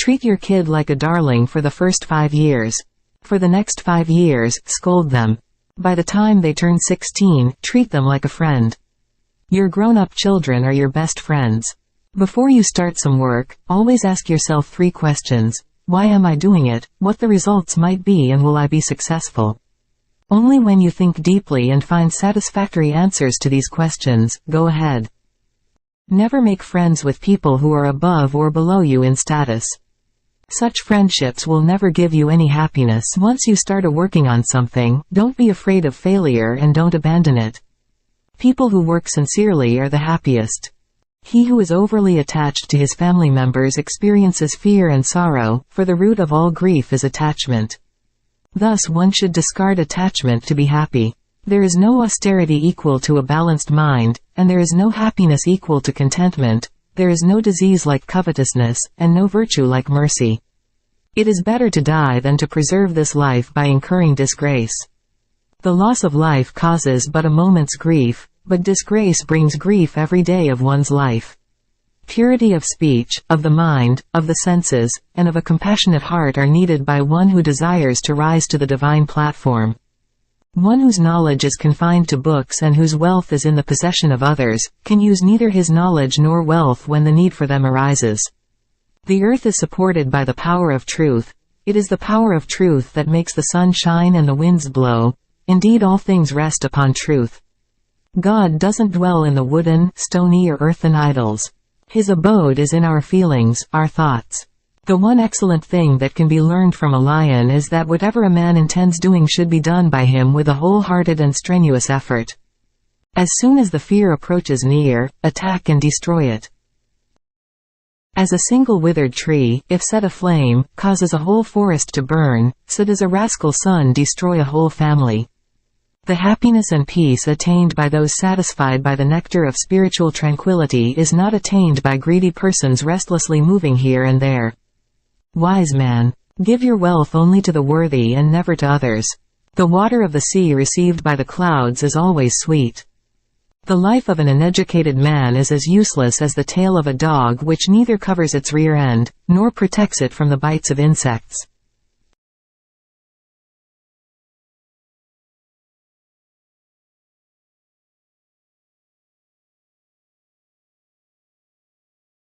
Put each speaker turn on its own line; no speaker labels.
Treat your kid like a darling for the first 5 years. For the next 5 years, scold them. By the time they turn 16, treat them like a friend. Your grown-up children are your best friends. Before you start some work, always ask yourself 3 questions. Why am I doing it? What the results might be, and will I be successful? Only when you think deeply and find satisfactory answers to these questions, go ahead. Never make friends with people who are above or below you in status. Such friendships will never give you any happiness. Once you start working on something, don't be afraid of failure and don't abandon it. People who work sincerely are the happiest. He who is overly attached to his family members experiences fear and sorrow, for the root of all grief is attachment. Thus one should discard attachment to be happy. There is no austerity equal to a balanced mind, and there is no happiness equal to contentment. There is no disease like covetousness, and no virtue like mercy. It is better to die than to preserve this life by incurring disgrace. The loss of life causes but a moment's grief, but disgrace brings grief every day of one's life. Purity of speech, of the mind, of the senses, and of a compassionate heart are needed by one who desires to rise to the divine platform. One whose knowledge is confined to books and whose wealth is in the possession of others, can use neither his knowledge nor wealth when the need for them arises. The earth is supported by the power of truth. It is the power of truth that makes the sun shine and the winds blow. Indeed, all things rest upon truth. God doesn't dwell in the wooden, stony or earthen idols. His abode is in our feelings, our thoughts. The one excellent thing that can be learned from a lion is that whatever a man intends doing should be done by him with a wholehearted and strenuous effort. As soon as the fear approaches near, attack and destroy it. As a single withered tree, if set aflame, causes a whole forest to burn, so does a rascal son destroy a whole family. The happiness and peace attained by those satisfied by the nectar of spiritual tranquility is not attained by greedy persons restlessly moving here and there. Wise man, give your wealth only to the worthy and never to others. The water of the sea received by the clouds is always sweet. The life of an uneducated man is as useless as the tail of a dog which neither covers its rear end, nor protects it from the bites of insects.